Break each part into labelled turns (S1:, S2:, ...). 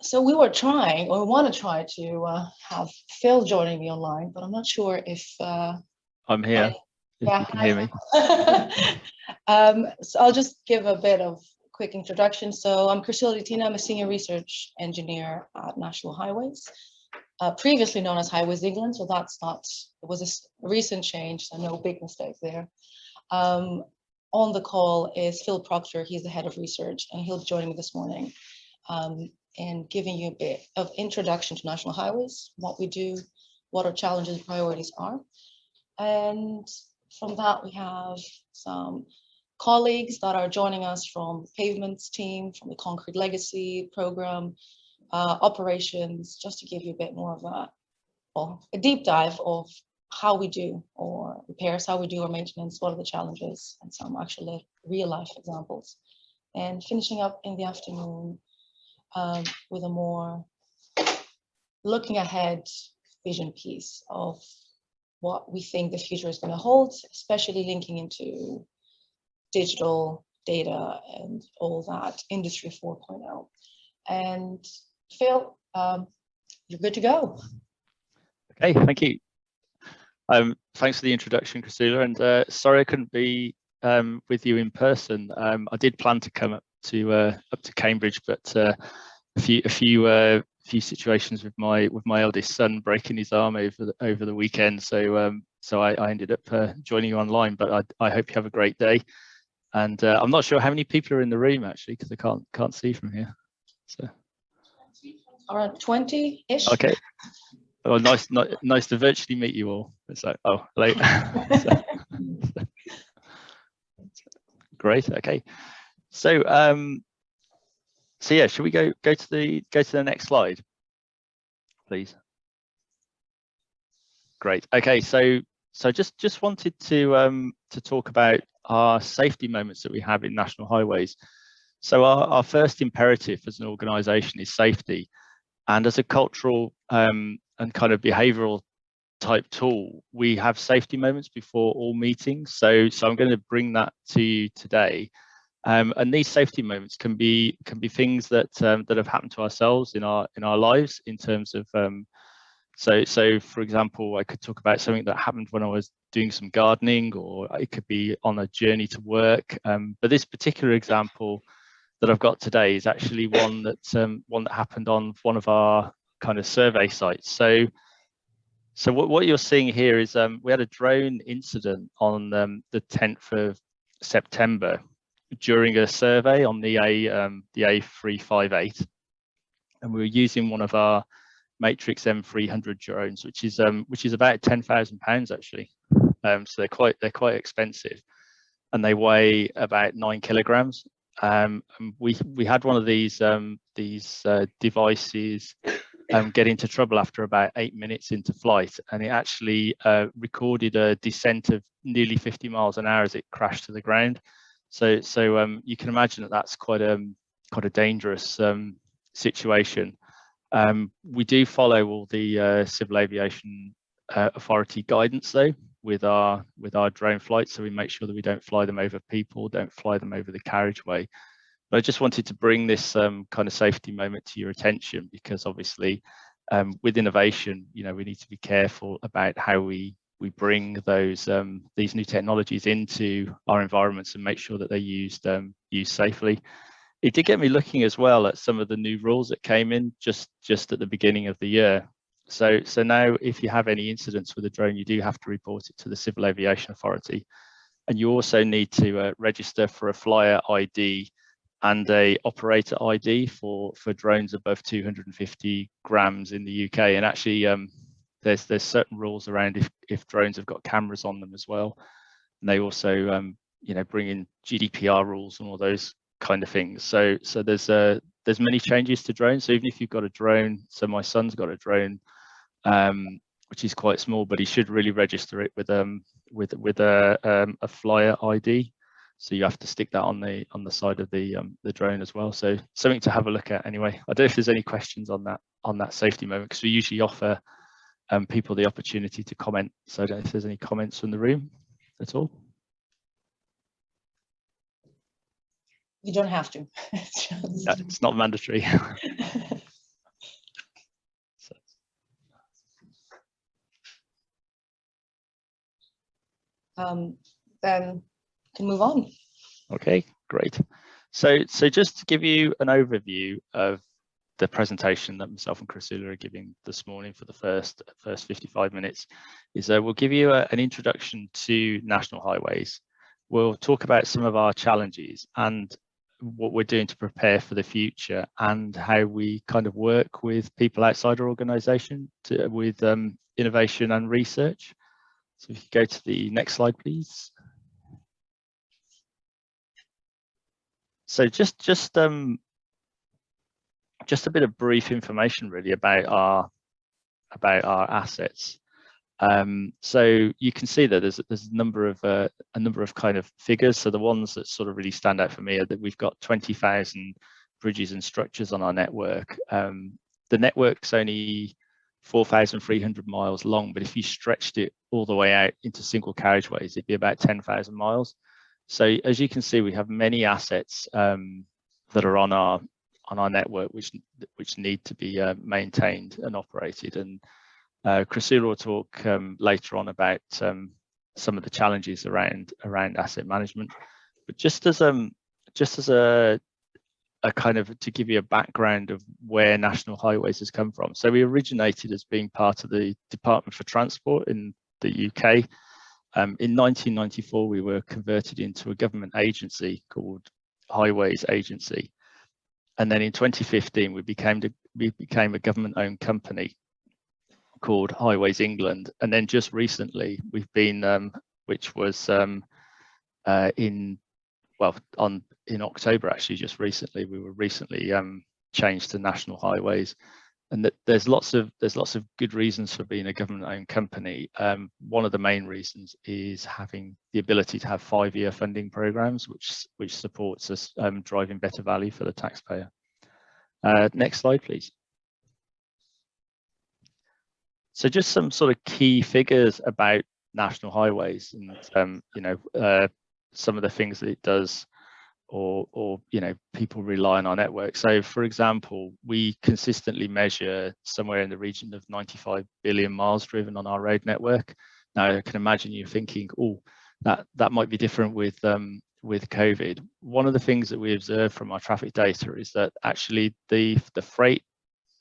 S1: So we were trying, or want to try to have Phil joining me online, but I'm not sure if
S2: I'm here. If you can hear me.
S1: So I'll just give a bit of quick introduction. So I'm Priscilla Tina. I'm a senior research engineer at National Highways, previously known as Highways England. So that's not, it was a recent change, so no big mistake there. On the call is Phil Proctor. He's the head of research, and he'll be joining me this morning and giving you a bit of introduction to National Highways, what we do, what our challenges and priorities are. And from that, we have some colleagues that are joining us from the pavements team, from the concrete legacy program, operations, just to give you a bit more of a deep dive of how we do or repairs, how we do our maintenance, what are the challenges, and some actually real life examples. And finishing up in the afternoon with a more looking ahead vision piece of what we think the future is going to hold, especially linking into digital data and all that, Industry 4.0. And Phil, you're good to go.
S2: Okay, thank you. Thanks for the introduction, Priscilla, and sorry I couldn't be with you in person. I did plan to come up to Cambridge, but a few situations with my eldest son breaking his arm over the weekend, so I ended up joining you online. But I hope you have a great day, and I'm not sure how many people are in the room actually, because I can't see from here. So
S1: around 20-ish.
S2: Okay. Well, nice to virtually meet you all. It's like, oh, hello. Great. Okay. So yeah, should we go to the next slide, please? Great. Okay. So just wanted to talk about our safety moments that we have in National Highways. So our first imperative as an organisation is safety, and as a cultural and kind of behavioural type tool, we have safety moments before all meetings. So I'm going to bring that to you today. And these safety moments can be things that have happened to ourselves in our lives, in terms of so for example, I could talk about something that happened when I was doing some gardening, or it could be on a journey to work. But this particular example that I've got today is actually one that happened on one of our kind of survey sites. So what you're seeing here is we had a drone incident on the 10th of September during a survey on the A358, and we were using one of our Matrix M300 drones, which is about £10,000 actually. So they're quite expensive, and they weigh about 9 kilograms. And we had one of these devices get into trouble after about 8 minutes into flight, and it actually recorded a descent of nearly 50 miles an hour as it crashed to the ground. So you can imagine that that's quite a dangerous situation. We do follow all the Civil Aviation Authority guidance though with our drone flights, so we make sure that we don't fly them over people, don't fly them over the carriageway. But I just wanted to bring this kind of safety moment to your attention, because obviously with innovation, we need to be careful about how we bring these new technologies into our environments and make sure that they're used safely. It did get me looking as well at some of the new rules that came in just at the beginning of the year. So now if you have any incidents with a drone, you do have to report it to the Civil Aviation Authority, and you also need to register for a flyer ID and a operator ID for drones above 250 grams in the UK. And actually there's certain rules around if drones have got cameras on them as well, and they also bring in GDPR rules and all those kind of things. So there's many changes to drones. So even if you've got a drone, so my son's got a drone which is quite small, but he should really register it with a flyer ID. So you have to stick that on the side of the drone as well. So something to have a look at anyway. I don't know if there's any questions on that safety moment, because we usually offer people the opportunity to comment. So I don't know if there's any comments from the room at all.
S1: You don't have to.
S2: It's not mandatory.
S1: then can move on.
S2: Okay, great. So just to give you an overview of the presentation that myself and Chrisula are giving this morning for the first 55 minutes is we'll give you an introduction to national highways. We'll talk about some of our challenges and what we're doing to prepare for the future, and how we kind of work with people outside our organisation with innovation and research. So if you go to the next slide, please. So just a bit of brief information really about our assets. So you can see that there's a number of kind of figures. So the ones that sort of really stand out for me are that we've got 20,000 bridges and structures on our network. The network's only 4,300 miles long, but if you stretched it all the way out into single carriageways, it'd be about 10,000 miles. So as you can see, we have many assets that are on our network which need to be maintained and operated. And Chrisula will talk later on about some of the challenges around asset management. But just as a kind of to give you a background of where National Highways has come from. So we originated as being part of the Department for Transport in the UK. In 1994, we were converted into a government agency called Highways Agency. And then in 2015, we became a government-owned company called Highways England. And then just recently, we've been, which was in October, actually, just recently, we were recently changed to National Highways. And that there's lots of good reasons for being a government-owned company. One of the main reasons is having the ability to have 5-year funding programs, which supports us driving better value for the taxpayer. Next slide, please. So just some sort of key figures about National Highways, and some of the things that it does, or people rely on our network. So for example, we consistently measure somewhere in the region of 95 billion miles driven on our road network. Now I can imagine you thinking, oh, that might be different with COVID. One of the things that we observed from our traffic data is that actually the freight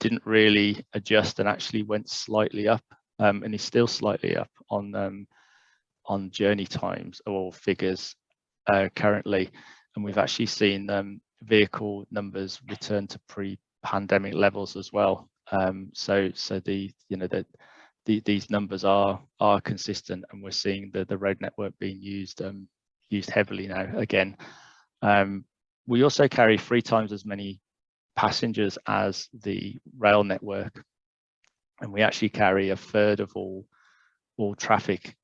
S2: didn't really adjust and actually went slightly up, and is still slightly up on journey times or figures currently. And we've actually seen vehicle numbers return to pre-pandemic levels as well. So these numbers are consistent, and we're seeing the road network being used heavily now again. We also carry 3 times as many passengers as the rail network, and we actually carry 1/3 of all traffic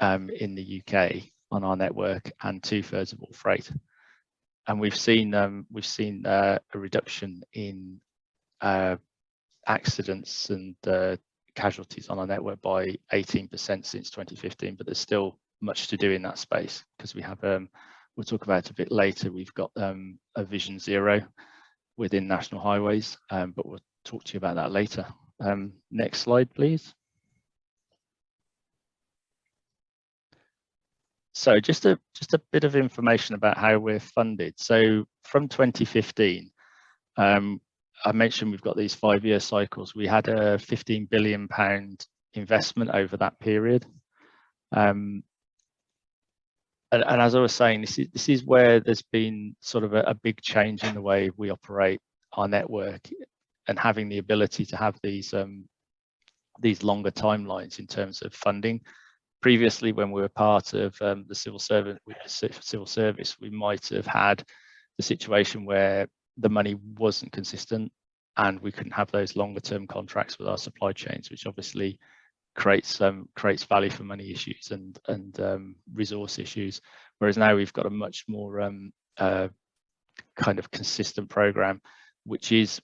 S2: in the UK on our network, and 2/3 of all freight. And we've seen a reduction in accidents and casualties on our network by 18% since 2015, but there's still much to do in that space, because we have we'll talk about a bit later, we've got a Vision Zero within National Highways, but we'll talk to you about that later. Next slide, please. So just a bit of information about how we're funded. So from 2015, I mentioned we've got these 5-year cycles. We had a £15 billion investment over that period. And as I was saying, this is where there's been sort of a big change in the way we operate our network, and having the ability to have these longer timelines in terms of funding. Previously, when we were part of the civil service, we might have had the situation where the money wasn't consistent, and we couldn't have those longer term contracts with our supply chains, which obviously creates value for money issues and resource issues. Whereas now we've got a much more kind of consistent program, which is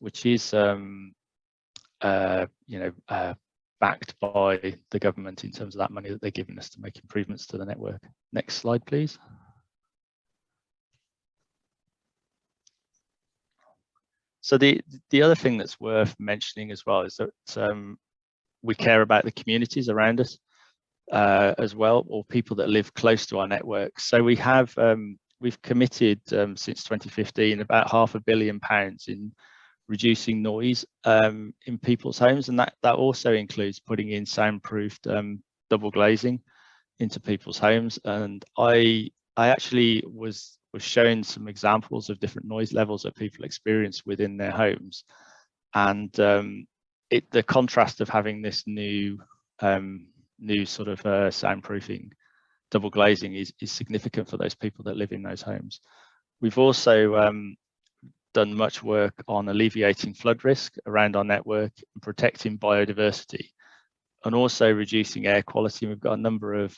S2: backed by the government in terms of that money that they're giving us to make improvements to the network. Next slide, please. So the other thing that's worth mentioning as well is that we care about the communities around us. as well, or people that live close to our network. So we have we've committed since 2015 about £500 million in reducing noise in people's homes, and that also includes putting in soundproofed double glazing into people's homes. And I actually was showing some examples of different noise levels that people experience within their homes, and the contrast of having this new sort of soundproofing double glazing is significant for those people that live in those homes. We've also done much work on alleviating flood risk around our network and protecting biodiversity, and also reducing air quality. We've got a number of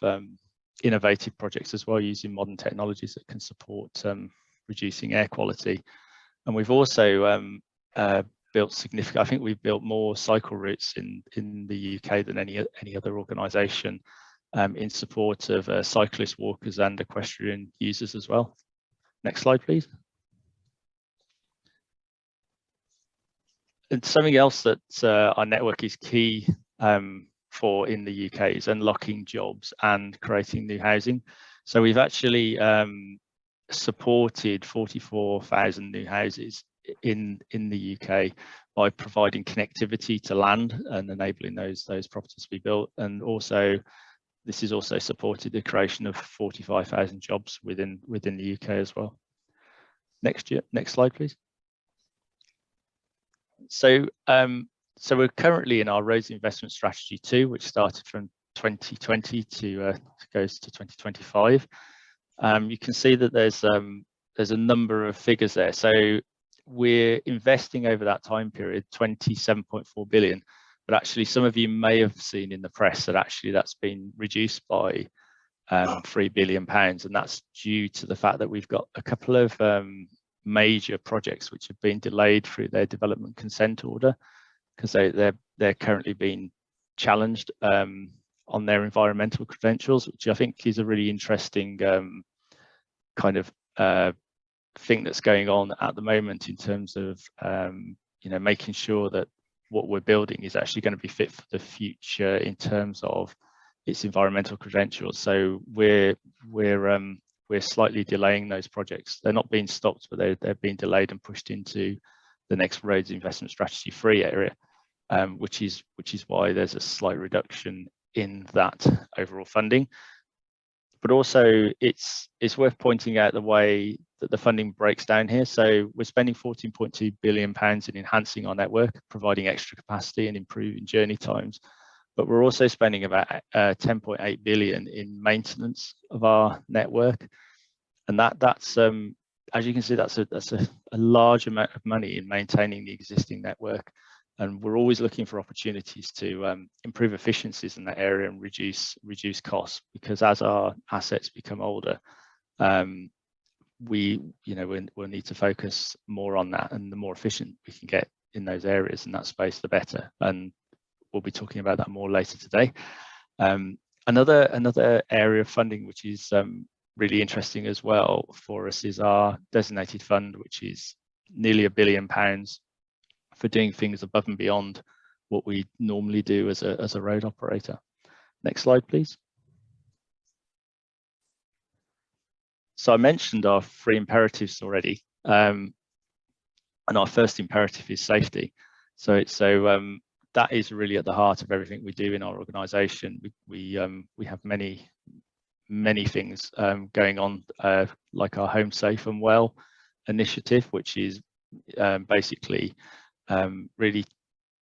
S2: innovative projects as well, using modern technologies that can support reducing air quality. And we've also built significant, I think we've built more cycle routes in the UK than any other organisation in support of cyclists, walkers and equestrian users as well. Next slide, please. And something else that our network is key for in the UK is unlocking jobs and creating new housing. So we've actually supported 44,000 new houses in the UK by providing connectivity to land and enabling those properties to be built. And also, this has also supported the creation of 45,000 jobs within the UK as well. Next slide, please. So we're currently in our Roads Investment Strategy 2, which started from 2020 to goes to 2025. You can see that there's a number of figures there. So we're investing over that time period 27.4 billion, but actually some of you may have seen in the press that actually that's been reduced by £3 billion, and that's due to the fact that we've got a couple of major projects which have been delayed through their development consent order, because they're currently being challenged on their environmental credentials, which I think is a really interesting kind of thing that's going on at the moment in terms of making sure that what we're building is actually going to be fit for the future in terms of its environmental credentials. So we're slightly delaying those projects. They're not being stopped, but they're being delayed and pushed into the next Roads Investment Strategy 3 area, which is why there's a slight reduction in that overall funding. But also it's worth pointing out the way that the funding breaks down here. So we're spending £14.2 billion in enhancing our network, providing extra capacity and improving journey times. But we're also spending about 10.8 billion in maintenance of our network, and that's as you can see, that's a large amount of money in maintaining the existing network. And we're always looking for opportunities to improve efficiencies in that area and reduce costs, because as our assets become older, we'll need to focus more on that, and the more efficient we can get in those areas and that space, the better. And we'll be talking about that more later today. Another area of funding which is really interesting as well for us is our designated fund, which is nearly £1 billion for doing things above and beyond what we normally do as a road operator. Next slide, please. So I mentioned our 3 imperatives already, and our first imperative is safety. So that is really at the heart of everything we do in our organisation. We have many things going on, like our Home Safe and Well initiative, which is basically really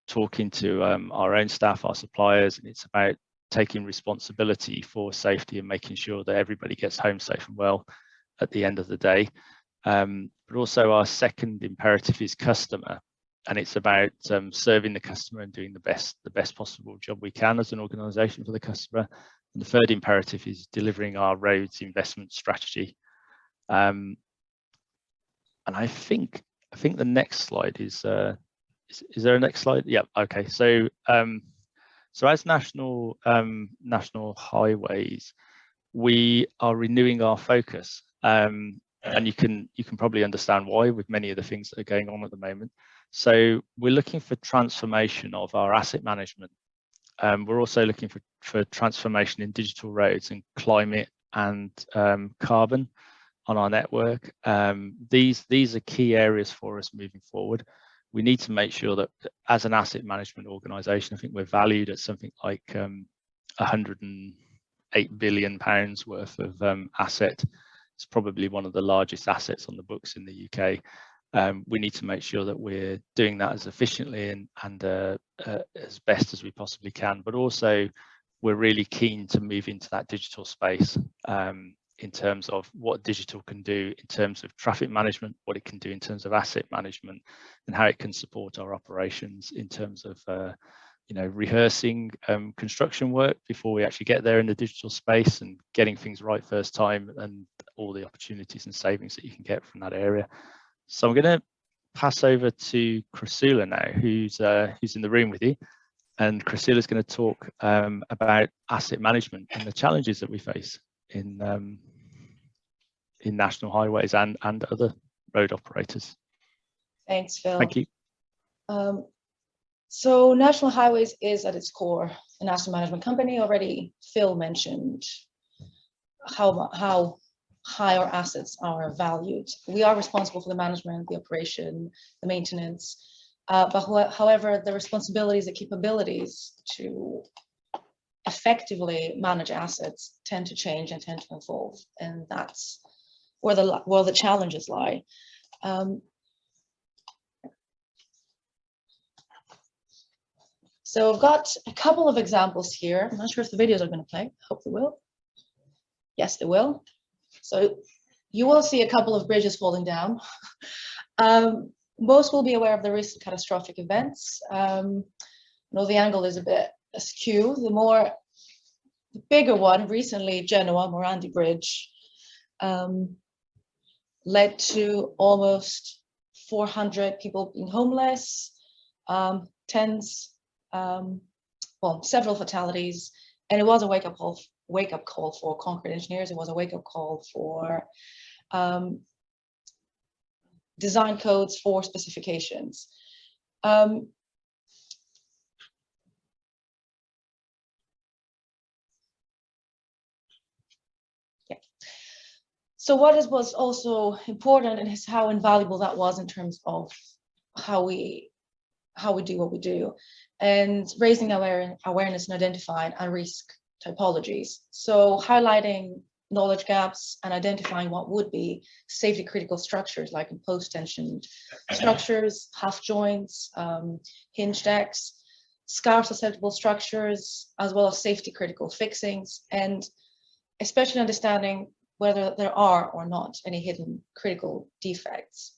S2: talking to our own staff, our suppliers, and it's about taking responsibility for safety and making sure that everybody gets home safe and well at the end of the day. But also our second imperative is customer, and it's about serving the customer and doing the best possible job we can as an organisation for the customer. And the third imperative is delivering our roads investment strategy. And I think the next slide is there a next slide? Yeah, okay. So as national highways, we are renewing our focus, and you can probably understand why with many of the things that are going on at the moment. So we're looking for transformation of our asset management, We're also looking for transformation in digital roads and climate and carbon on our network. These are key areas for us moving forward. We need to make sure that as an asset management organisation, I think we're valued at something like 108 billion pounds worth of asset. It's probably one of the largest assets on the books in the UK. We need to make sure that we're doing that as efficiently and as best as we possibly can, but also we're really keen to move into that digital space in terms of what digital can do in terms of traffic management, what it can do in terms of asset management, and how it can support our operations in terms of rehearsing construction work before we actually get there in the digital space and getting things right first time and all the opportunities and savings that you can get from that area. So I'm going to pass over to Chrysula now, who's in the room with you. And Chrysula is going to talk about asset management and the challenges that we face in national highways and other road operators.
S1: Thanks, Phil.
S2: Thank you.
S1: So National Highways is at its core an asset management company. Already Phil mentioned how high our assets are valued. We are responsible for the management, the operation, the maintenance, but however, the responsibilities and capabilities to effectively manage assets tend to change and tend to evolve, and that's where the challenges lie. So I've got a couple of examples here. I'm not sure if the videos are going to play. Hope they will. Yes, they will. So you will see a couple of bridges falling down. Most will be aware of the recent catastrophic events. I know the angle is a bit askew. The bigger one, recently Genoa, Morandi Bridge, led to almost 400 people being homeless, several fatalities, and it was a wake-up call for concrete engineers. It was a wake-up call for design codes for specifications. So what was also important and is how invaluable that was in terms of how we do what we do, and raising awareness and identifying risk typologies. So highlighting knowledge gaps and identifying what would be safety critical structures like post tensioned structures, half joints, hinge decks, scar susceptible structures, as well as safety critical fixings, and especially understanding whether there are or not any hidden critical defects,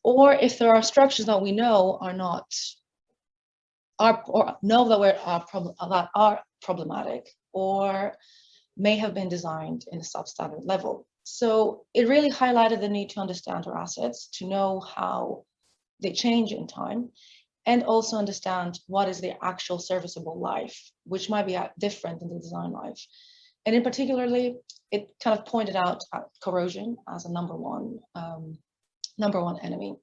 S1: or if there are structures that we know that are problematic or may have been designed in a substandard level. So it really highlighted the need to understand our assets, to know how they change in time, and also understand what is their actual serviceable life, which might be different than the design life. And in particularly, it kind of pointed out corrosion as a number one enemy.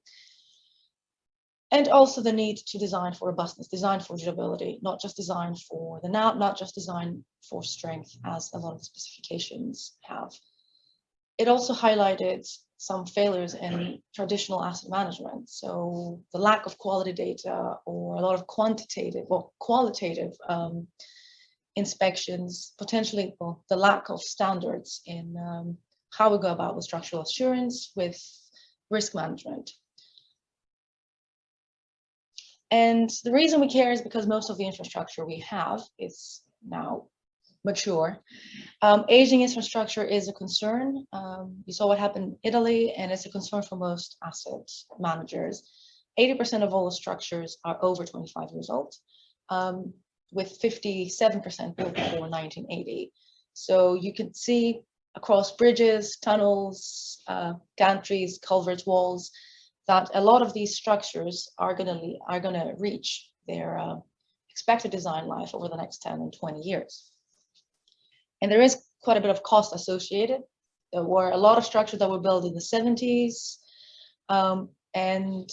S1: And also the need to design for robustness, design for durability, not just design for not just design for strength, as a lot of the specifications have. It also highlighted some failures in traditional asset management. So the lack of quality data, or a lot of qualitative inspections, potentially the lack of standards in how we go about with structural assurance, with risk management. And the reason we care is because most of the infrastructure we have is now mature. Aging infrastructure is a concern. You saw what happened in Italy, and it's a concern for most asset managers. 80% of all the structures are over 25 years old, with 57% built before 1980. So you can see across bridges, tunnels, gantries, culverts, walls, that a lot of these structures are going to reach their expected design life over the next 10 and 20 years. And there is quite a bit of cost associated. There were a lot of structures that were built in the 70s, and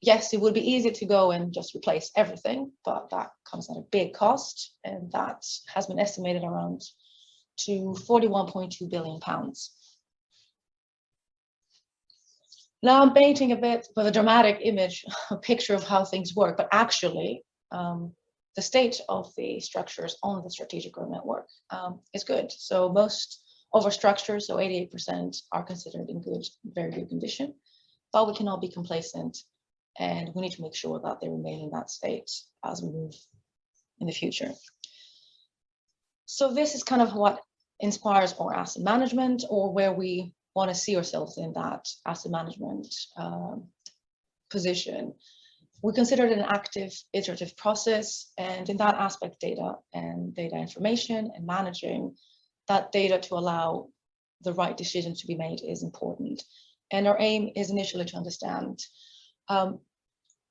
S1: yes, it would be easy to go and just replace everything, but that comes at a big cost, and that has been estimated around to £41.2 billion. Now I'm painting a bit of a dramatic image, a picture of how things work, but actually the state of the structures on the strategic road network is good. So most of our structures, so 88%, are considered in good, very good condition, but we cannot be complacent, and we need to make sure that they remain in that state as we move in the future. So this is kind of what inspires our asset management, or where we want to see ourselves in that asset management position. We consider it an active iterative process, and in that aspect, data and data information and managing that data to allow the right decision to be made is important. And our aim is initially to understand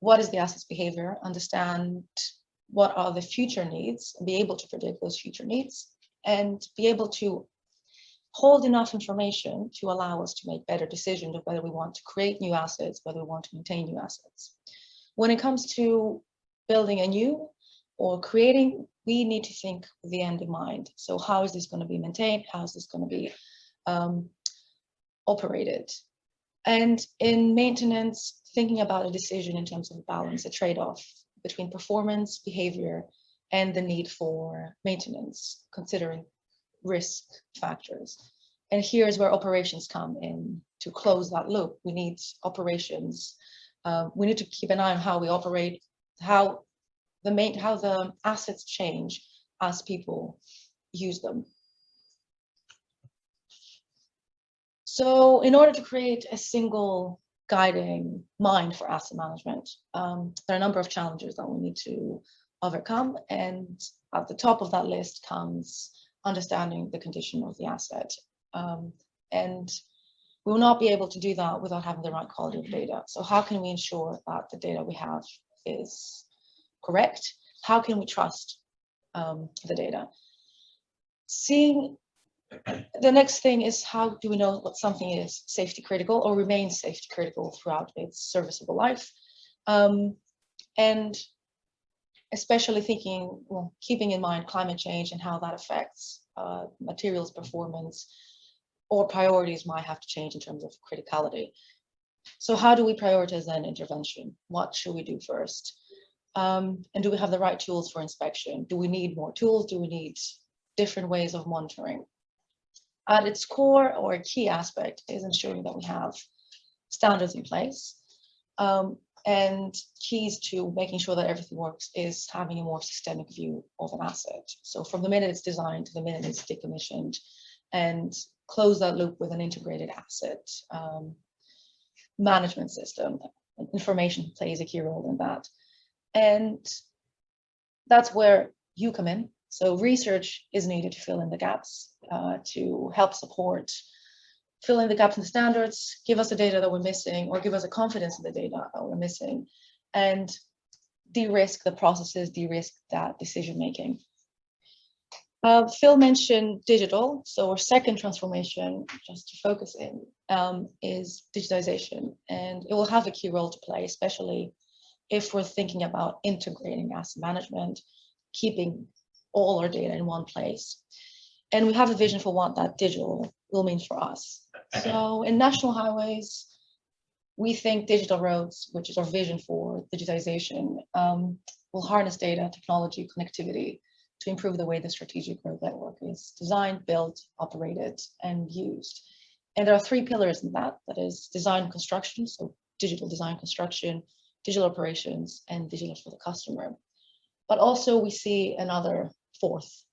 S1: what is the asset's behavior, understand what are the future needs, and be able to predict those future needs, and be able to hold enough information to allow us to make better decisions of whether we want to create new assets, whether we want to maintain new assets. When it comes to building a new or creating, we need to think with the end in mind. So how is this going to be maintained? How is this going to be operated? And in maintenance, thinking about a decision in terms of a balance, a trade-off between performance, behavior, and the need for maintenance, considering risk factors. And here's where operations come in to close that loop. We need operations. We need to keep an eye on how we operate, how the assets change as people use them. So in order to create a single guiding mind for asset management, there are a number of challenges that we need to overcome. And at the top of that list comes understanding the condition of the asset. And we will not be able to do that without having the right quality of data. So how can we ensure that the data we have is correct? How can we trust the data? The next thing is, how do we know what something is safety critical or remains safety critical throughout its serviceable life? And especially thinking, well, keeping in mind climate change and how that affects materials performance, or priorities might have to change in terms of criticality. So how do we prioritize then intervention? What should we do first? And do we have the right tools for inspection? Do we need more tools? Do we need different ways of monitoring? At its core, or a key aspect, is ensuring that we have standards in place. And keys to making sure that everything works is having a more systemic view of an asset. So from the minute it's designed to the minute it's decommissioned, and close that loop with an integrated asset management system. Information plays a key role in that. And that's where you come in. So research is needed to fill in the gaps, to help support, fill in the gaps in the standards, give us the data that we're missing, or give us a confidence in the data that we're missing, and de-risk the processes, de-risk that decision making. Phil mentioned digital. So our second transformation, just to focus in, is digitization. And it will have a key role to play, especially if we're thinking about integrating asset management, keeping all our data in one place. And we have a vision for what that digital will mean for us. So in national highways, we think digital roads, which is our vision for digitization, will harness data, technology, connectivity to improve the way the strategic road network is designed, built, operated, and used. And there are three pillars in that. That is design construction, so digital design construction, digital operations, and digital for the customer. But also we see another fourth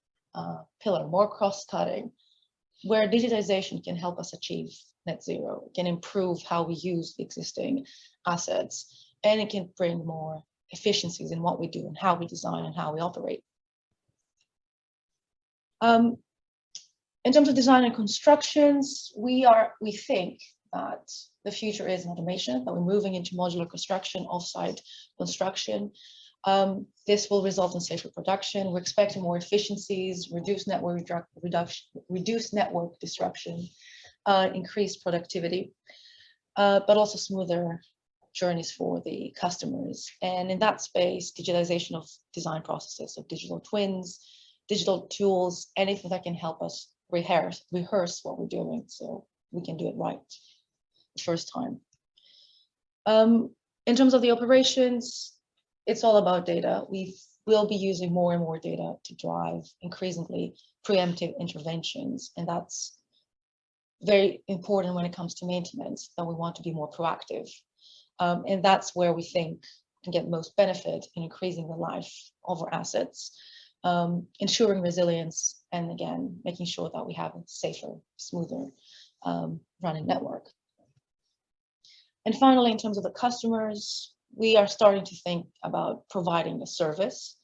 S1: pillar, more cross-cutting, where digitization can help us achieve net zero. It can improve how we use the existing assets, and it can bring more efficiencies in what we do and how we design and how we operate. In terms of design and constructions, we think that the future is in automation, that we're moving into modular construction, offsite construction. This will result in safer production. We're expecting more efficiencies, reduced network disruption, increased productivity, but also smoother journeys for the customers. And in that space, digitization of design processes, so digital twins, digital tools, anything that can help us rehearse what we're doing so we can do it right the first time. In terms of the operations, it's all about data. We will be using more and more data to drive increasingly preemptive interventions, and that's very important when it comes to maintenance, that we want to be more proactive. And that's where we think we can get most benefit in increasing the life of our assets, ensuring resilience, and again, making sure that we have a safer, smoother running network. And finally, in terms of the customers, we are starting to think about providing a service.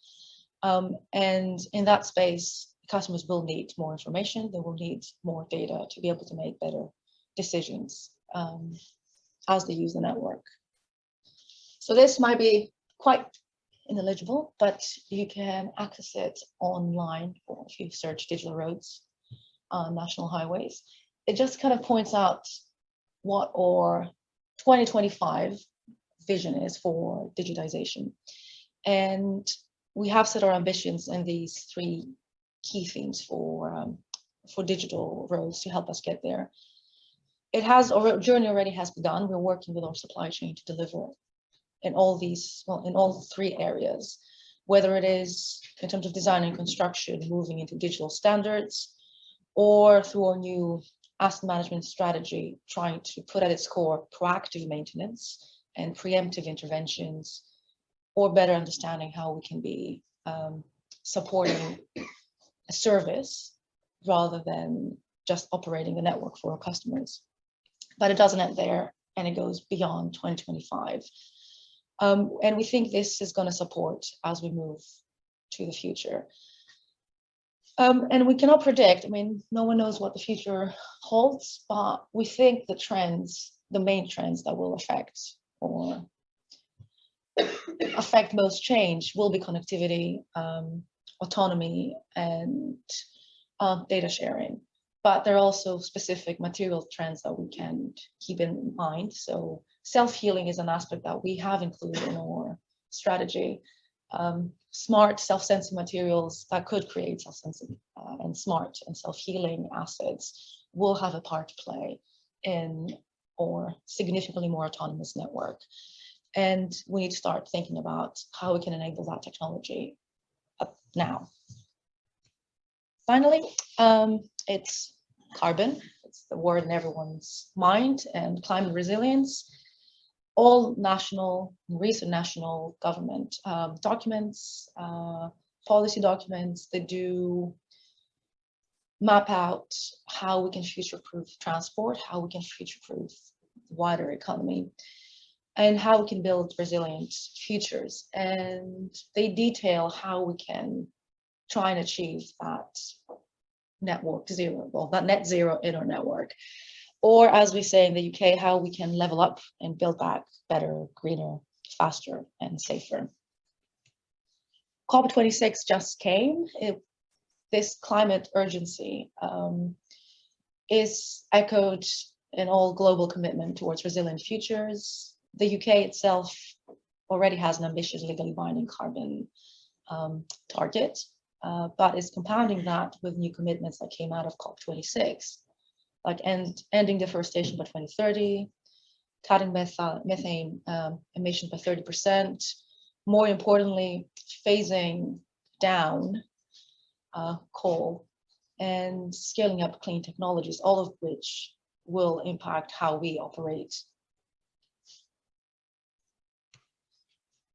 S1: And in that space, customers will need more information. They will need more data to be able to make better decisions as they use the network. So this might be quite ineligible, but you can access it online, or if you search digital roads on national highways. It just kind of points out what our 2025 vision is for digitization. And we have set our ambitions in these three key themes for digital roads to help us get there. Our journey already has begun. We're working with our supply chain to deliver in all these, well, in all three areas, whether it is in terms of design and construction, moving into digital standards, or through our new asset management strategy, trying to put at its core proactive maintenance and preemptive interventions, or better understanding how we can be supporting a service rather than just operating the network for our customers. But it doesn't end there, and it goes beyond 2025. And we think this is going to support as we move to the future. And we cannot predict, I mean, no one knows what the future holds, but we think the trends, the main trends that will affect most change will be connectivity, autonomy, and data sharing. But there are also specific material trends that we can keep in mind. So self-healing is an aspect that we have included in our strategy. Smart self-sensing materials that could create self-sensing and smart and self-healing assets will have a part to play in our significantly more autonomous network. And we need to start thinking about how we can enable that technology now. Finally, it's carbon. It's the word in everyone's mind, and climate resilience. All national, recent national government documents, policy documents, they do map out how we can future-proof transport, how we can future-proof the wider economy, and how we can build resilient futures. And they detail how we can try and achieve that network zero, well, that net zero in our network. Or as we say in the UK, how we can level up and build back better, greener, faster, and safer. COP26 just came. This climate urgency is echoed in all global commitment towards resilient futures. The UK itself already has an ambitious legally binding carbon target, but is compounding that with new commitments that came out of COP26, like ending deforestation by 2030, cutting methane emissions by 30%, more importantly, phasing down coal and scaling up clean technologies, all of which will impact how we operate.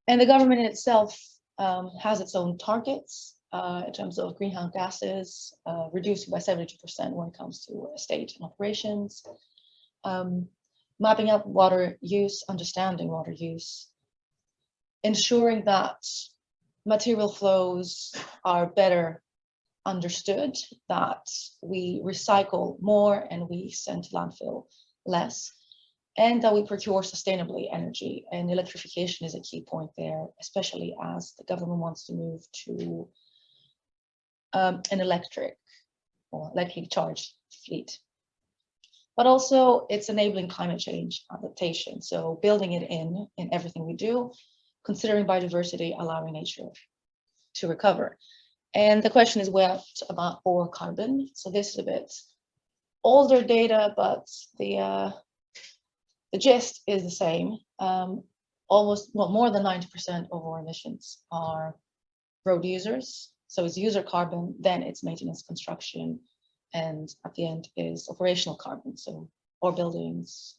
S1: And the government in itself has its own targets in terms of greenhouse gases, reducing by 72% when it comes to state and operations, mapping out water use, understanding water use, ensuring that material flows are better understood, that we recycle more and we send to landfill less, and that we procure sustainably energy. And electrification is a key point there, especially as the government wants to move to an electric or electrically charged fleet. but also it's enabling climate change adaptation. So building it in everything we do, considering biodiversity, allowing nature to recover. And the question is what about ore carbon? So this is a bit older data, but the gist is the same. More than 90% of our emissions are road users. So it's user carbon, then it's maintenance, construction, and at the end is operational carbon. So our buildings,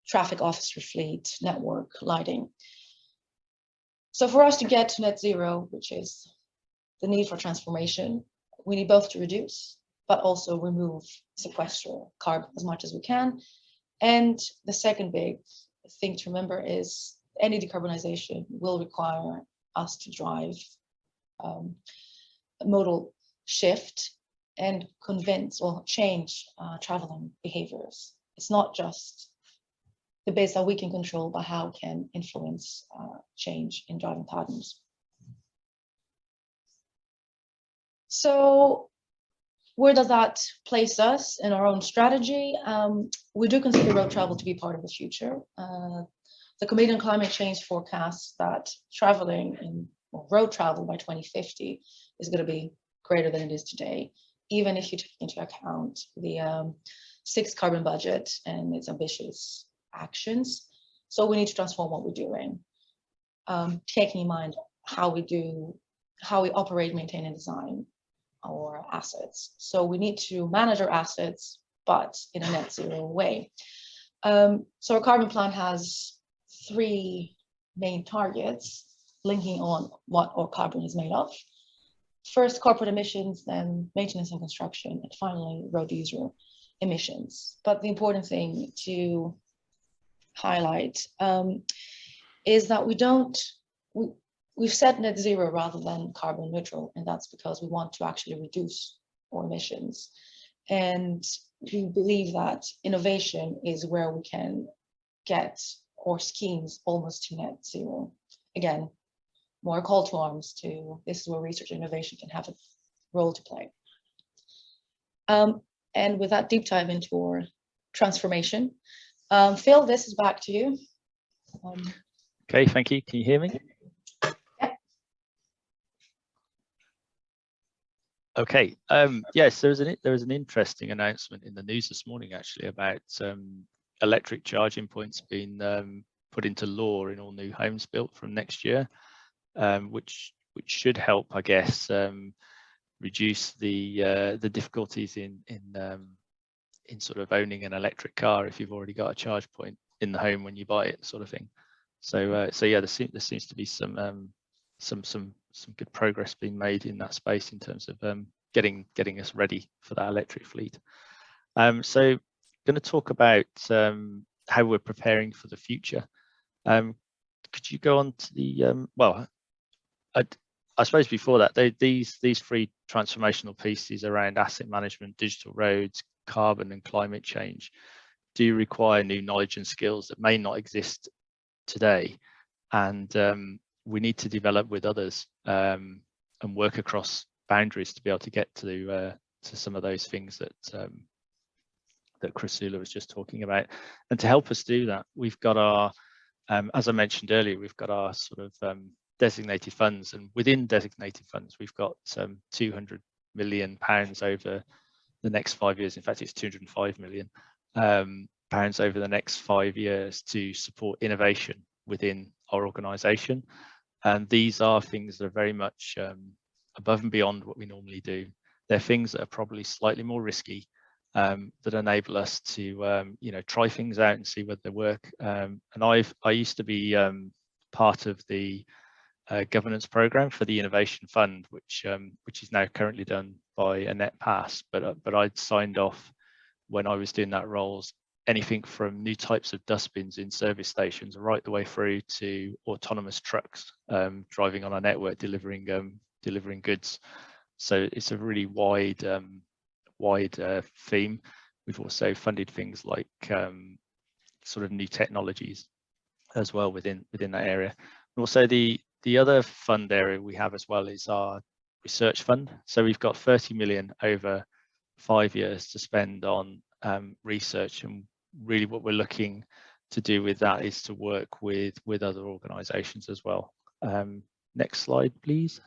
S1: traffic officer fleet, network, lighting. So for us to get to net zero, which is the need for transformation, we need both to reduce, but also remove, sequester carbon as much as we can. And the second big thing to remember is any decarbonization will require us to drive a modal shift and convince or change traveling behaviors. It's not just the bits that we can control, but how can influence change in driving patterns. So where does that place us in our own strategy? We do consider road travel to be part of the future. The Committee on Climate Change forecasts that traveling in road travel by 2050 is going to be greater than it is today, even if you take into account the 6th carbon budget and its ambitious actions. So we need to transform what we're doing, taking in mind how we operate, maintain, and design our assets. So we need to manage our assets, but in a net zero way. So our carbon plan has 3 main targets linking on what our carbon is made of. First, corporate emissions, then maintenance and construction, and finally, road user emissions. But the important thing to highlight is that we've set net zero rather than carbon neutral, and that's because we want to actually reduce our emissions. And we believe that innovation is where we can get our schemes almost to net zero. Again, more call to arms to this is where research and innovation can have a role to play. And with that deep dive into our transformation, Phil, this is back to you.
S2: Okay, thank you. Can you hear me? Okay. Yes, there was an interesting announcement in the news this morning actually about electric charging points being put into law in all new homes built from next year, which should help, I guess, reduce the difficulties in sort of owning an electric car if you've already got a charge point in the home when you buy it, sort of thing. So yeah, there seems to be some good progress being made in that space in terms of getting us ready for that electric fleet. So going to talk about how we're preparing for the future. Could you go on to the well, I suppose before that, these 3 transformational pieces around asset management, digital roads, carbon and climate change do require new knowledge and skills that may not exist today, and we need to develop with others and work across boundaries to be able to get to some of those things that that Chrysula was just talking about. And to help us do that, we've got our as I mentioned earlier, we've got our sort of designated funds, and within designated funds we've got £200 million over the next 5 years. In fact, it's 205 million pounds over the next 5 years to support innovation within our organisation. And these are things that are very much above and beyond what we normally do. They're things that are probably slightly more risky, that enable us to try things out and see whether they work. And I used to be part of the governance program for the Innovation Fund, which is now currently done by Annette Pass. But I'd signed off when I was doing that roles anything from new types of dustbins in service stations right the way through to autonomous trucks driving on our network delivering goods. So it's a really wide theme. We've also funded things like sort of new technologies as well within that area. And also the other fund area we have as well is our research fund. So we've got 30 million over 5 years to spend on research, and really what we're looking to do with that is to work with other organisations as well. Next slide, please.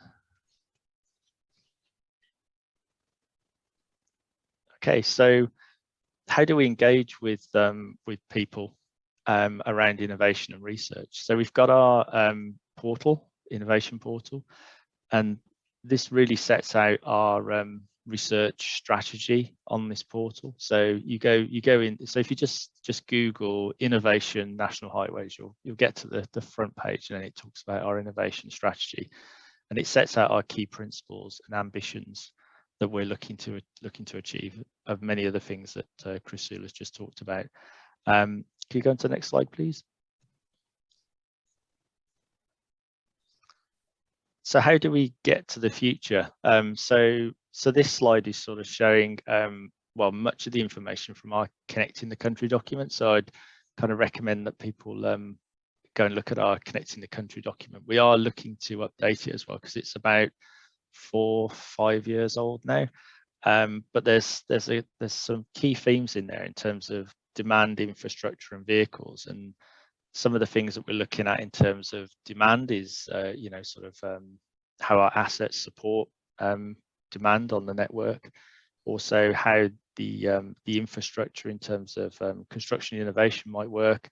S2: Okay, so how do we engage with people around innovation and research? So we've got our portal, innovation portal, and this really sets out our research strategy on this portal. So you go in. So if you just Google innovation national highways, you'll get to the front page, and then it talks about our innovation strategy, and it sets out our key principles and ambitions that we're looking to achieve, of many of the things that Chrysula has just talked about. Can you go on to the next slide, please? So how do we get to the future? So this slide is sort of showing well, much of the information from our Connecting the Country document. So I'd kind of recommend that people go and look at our Connecting the Country document. We are looking to update it as well, because it's about 4 or 5 years old now. But there's some key themes in there in terms of demand, infrastructure and vehicles, and some of the things that we're looking at in terms of demand is you know, sort of how our assets support demand on the network, also how the infrastructure in terms of construction innovation might work,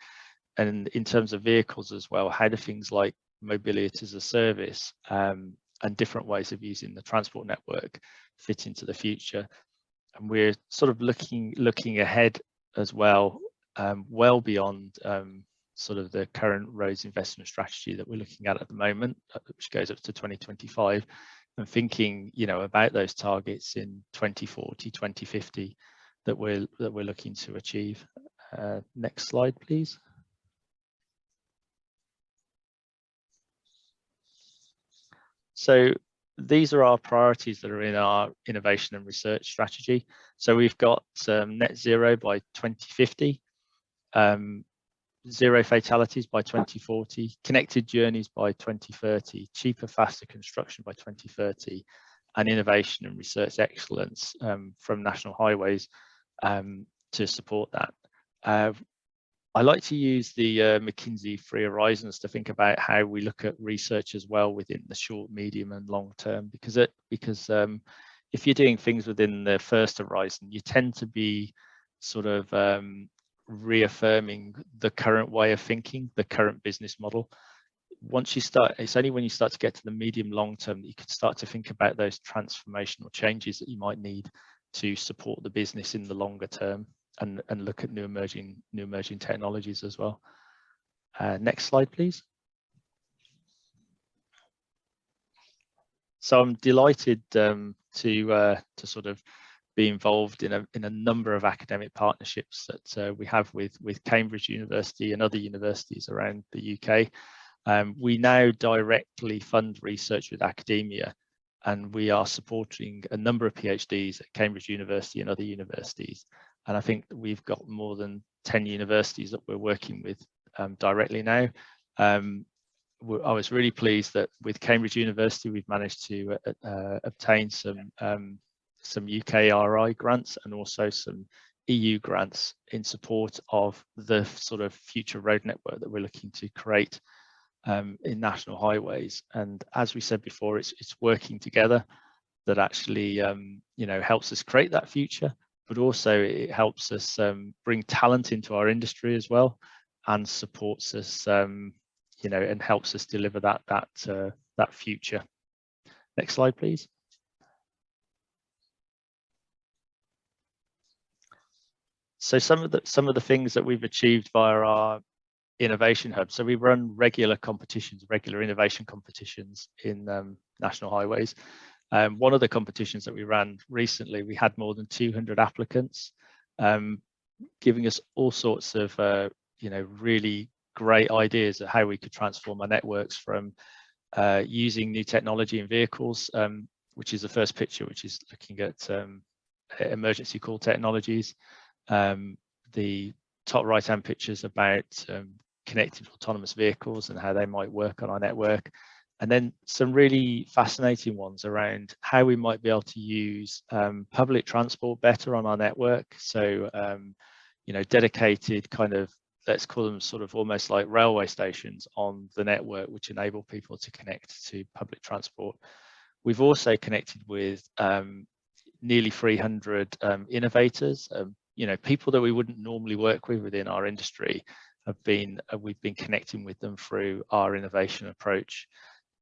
S2: and in terms of vehicles as well, how do things like mobility as a service and different ways of using the transport network fit into the future. And we're sort of looking ahead as well, well beyond sort of the current roads investment strategy that we're looking at the moment, which goes up to 2025, and thinking, you know, about those targets in 2040, 2050 that we're looking to achieve. Next slide, please. So these are our priorities that are in our innovation and research strategy. So we've got net zero by 2050, zero fatalities by 2040, connected journeys by 2030, cheaper, faster construction by 2030, and innovation and research excellence from National Highways to support that. I like to use the McKinsey 3 Horizons to think about how we look at research as well within the short, medium and long term, because if you're doing things within the first horizon, you tend to be sort of reaffirming the current way of thinking, the current business model. Once you start, it's only when you start to get to the medium long term that you can start to think about those transformational changes that you might need to support the business in the longer term, and look at new emerging technologies as well. Next slide, please. So I'm delighted to sort of be involved in a number of academic partnerships that we have with Cambridge University and other universities around the UK. We now directly fund research with academia, and we are supporting a number of PhDs at Cambridge University and other universities. And I think that we've got more than 10 universities that we're working with directly now. I was really pleased that with Cambridge University, we've managed to obtain some UKRI grants and also some EU grants in support of the sort of future road network that we're looking to create in National Highways. And as we said before, it's working together that actually you know, helps us create that future, but also it helps us bring talent into our industry as well, and supports us you know, and helps us deliver that future. Next slide, please. So some of the things that we've achieved via our innovation hub. So we run regular innovation competitions in National Highways. One of the competitions that we ran recently, we had more than 200 applicants, giving us all sorts of you know, really great ideas of how we could transform our networks, from using new technology in vehicles, which is the first picture, which is looking at emergency call technologies. The top right hand picture is about connected autonomous vehicles and how they might work on our network. And then some really fascinating ones around how we might be able to use public transport better on our network. So, you know, dedicated kind of, let's call them sort of almost like railway stations on the network, which enable people to connect to public transport. We've also connected with nearly 300 innovators, you know, people that we wouldn't normally work with within our industry. We've been connecting with them through our innovation approach.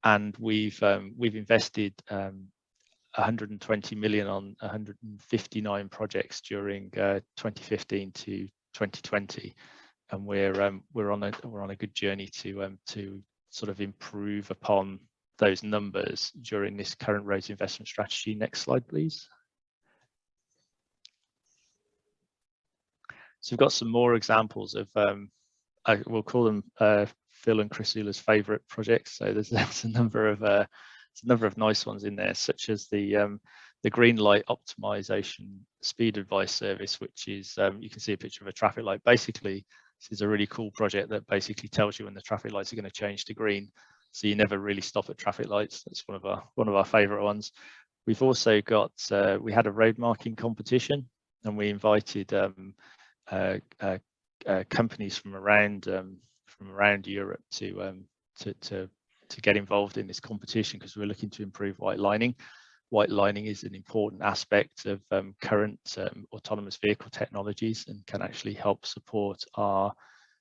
S2: And we've invested 120 million on 159 projects during 2015 to 2020, and we're on a good journey to sort of improve upon those numbers during this current roads investment strategy. Next slide, please. So we've got some more examples of we'll call them Phil and Chrisula's favourite projects. So there's a number of nice ones in there, such as the green light optimization speed advice service, which is you can see a picture of a traffic light. Basically, this is a really cool project that basically tells you when the traffic lights are going to change to green, so you never really stop at traffic lights. That's one of our favourite ones. We've also got we had a road marking competition, and we invited companies from around Europe to get involved in this competition, because we're looking to improve white lining. White lining is an important aspect of current autonomous vehicle technologies and can actually help support our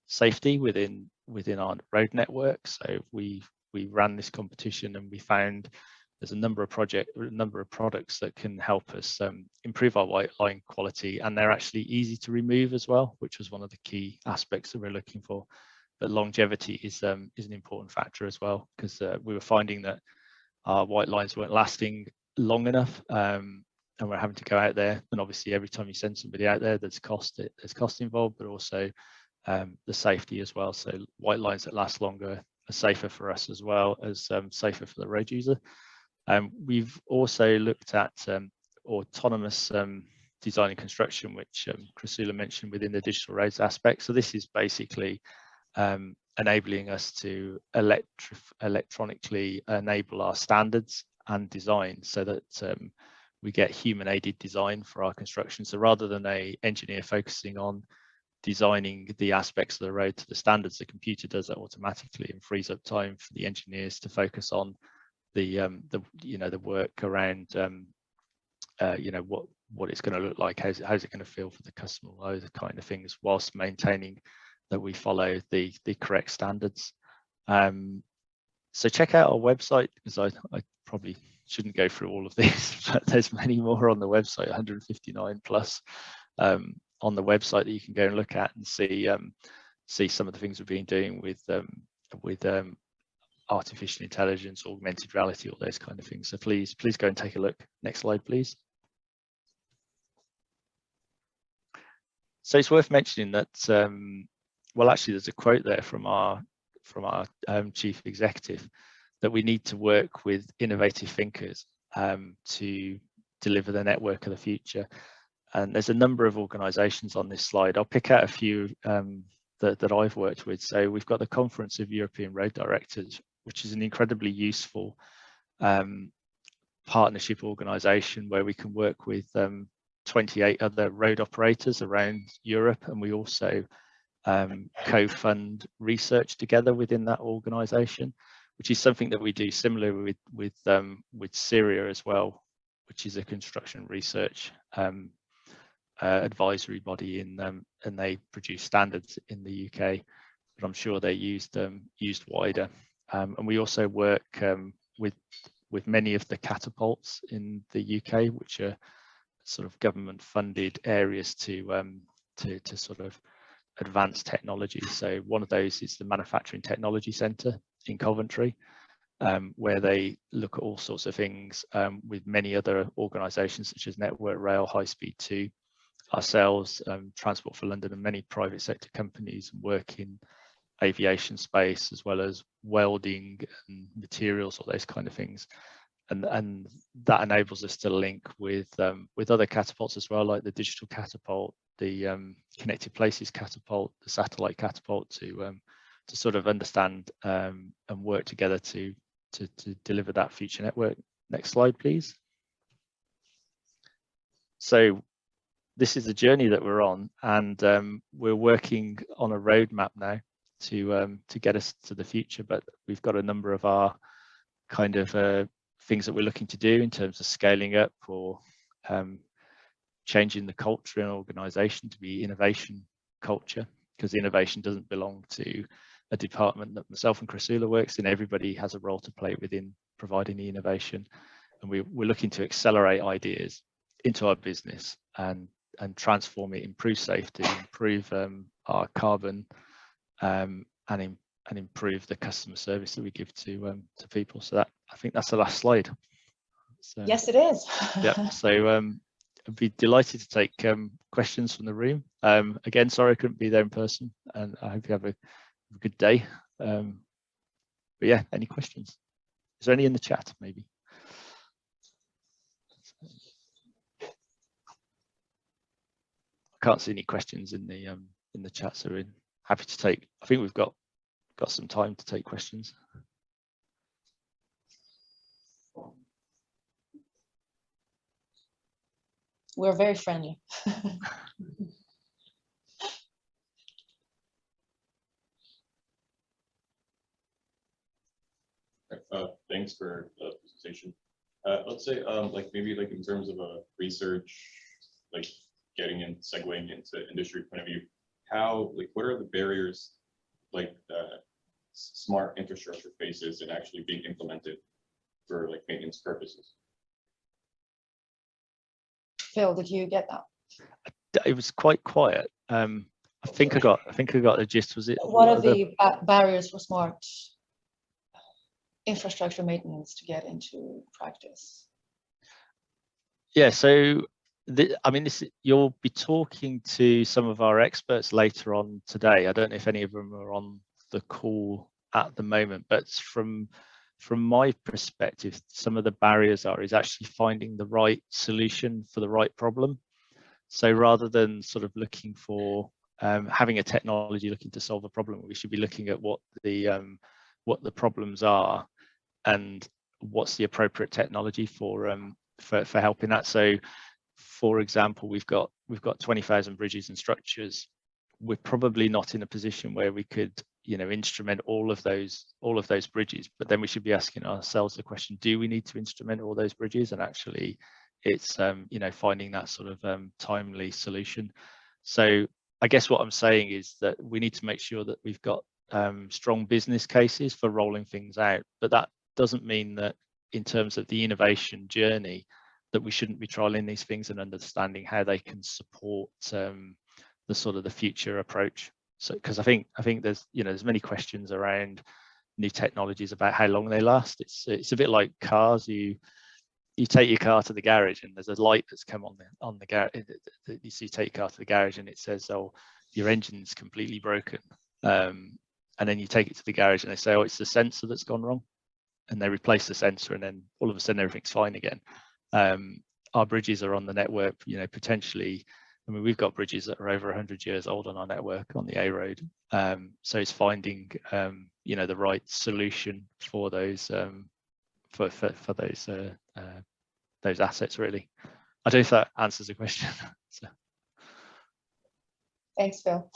S2: safety within our road network. So we ran this competition, and we found there's a number of products that can help us improve our white line quality, and they're actually easy to remove as well, which was one of the key aspects that we're looking for. But longevity is an important factor as well, because we were finding that our white lines weren't lasting long enough, and we're having to go out there, and obviously every time you send somebody out there, there's cost involved, but also the safety as well. So white lines that last longer are safer for us as well as safer for the road user. We've also looked at autonomous design and construction, which Chrisula mentioned within the digital roads aspect. So this is basically enabling us to electronically enable our standards and design, so that we get human aided design for our construction. So rather than an engineer focusing on designing the aspects of the road to the standards, the computer does that automatically and frees up time for the engineers to focus on the work around what it's going to look like, how's it going to feel for the customer, those kind of things, whilst maintaining that we follow the correct standards. So check out our website, because I probably shouldn't go through all of these, but there's many more on the website, 159 plus on the website that you can go and look at and see some of the things we've been doing with artificial intelligence, augmented reality, all those kind of things. So please go and take a look. Next slide, please. So it's worth mentioning that well, actually there's a quote there from our chief executive, that we need to work with innovative thinkers to deliver the network of the future. And there's a number of organizations on this slide. I'll pick out a few that I've worked with. So we've got the Conference of European Road Directors, which is an incredibly useful partnership organization where we can work with 28 other road operators around Europe, and we also co-fund research together within that organization, which is something that we do similar with Syria as well, which is a construction research advisory body and they produce standards in the UK, but I'm sure they're used wider. And we also work with many of the catapults in the UK, which are sort of government funded areas to sort of advance technology. So one of those is the Manufacturing Technology Centre in Coventry, where they look at all sorts of things with many other organisations such as Network Rail, High Speed 2, ourselves, Transport for London, and many private sector companies work in aviation space, as well as welding and materials, all those kind of things. And that enables us to link with other catapults as well, like the digital catapult, the connected places catapult, the satellite catapult, to sort of understand and work together to to deliver that future network. Next slide, please. So this is the journey that we're on, and we're working on a roadmap now to get us to the future. But we've got a number of our kind of things that we're looking to do in terms of scaling up or changing the culture in an organization to be innovation culture, because innovation doesn't belong to a department that myself and Chrysula works in. Everybody has a role to play within providing the innovation, and we're looking to accelerate ideas into our business and transform it, improve safety, improve our carbon, and improve the customer service that we give to people. So that, I think that's the last slide. So,
S1: yes, it is.
S2: yeah. So I'd be delighted to take questions from the room. Again, sorry I couldn't be there in person, and I hope you have a good day. But yeah, any questions? Is there any in the chat, maybe? I can't see any questions in the chat, so we're happy to take. I think we've got some time to take questions.
S1: We're very friendly.
S3: Thanks for the presentation. Let's say, like maybe like in terms of a research, like getting in, segueing into industry point of view, how, like, what are the barriers, like smart infrastructure faces and actually being implemented for like maintenance purposes?
S1: Phil, did you get that?
S2: It was quite quiet. I think I got the gist. Was it?
S1: What are the barriers for smart infrastructure maintenance to get into practice?
S2: Yeah, so I mean, you'll be talking to some of our experts later on today. I don't know if any of them are on the call at the moment, but from my perspective, some of the barriers is actually finding the right solution for the right problem. So rather than sort of looking for having a technology looking to solve a problem, we should be looking at what the problems are and what's the appropriate technology for helping that. So, for example, we've got 20,000 bridges and structures. We're probably not in a position where we could, instrument all of those bridges, but then we should be asking ourselves the question: do we need to instrument all those bridges? And actually, it's finding that sort of timely solution. So I guess what I'm saying is that we need to make sure that we've got strong business cases for rolling things out, but that doesn't mean that in terms of the innovation journey that we shouldn't be trialing these things and understanding how they can support the sort of the future approach. So because I think there's many questions around new technologies about how long they last. It's a bit like cars. You take your car to the garage and there's a light that's come on the garage. You take your car to the garage and it says, oh, your engine's completely broken. And then you take it to the garage and they say, oh, it's the sensor that's gone wrong. And they replace the sensor and then all of a sudden everything's fine again. Our bridges are on the network, potentially. I mean, we've got bridges that are over 100 years old on our network on the A road. So it's finding, the right solution for those for those assets, really. I don't know if that answers the question. So.
S1: Thanks, Phil.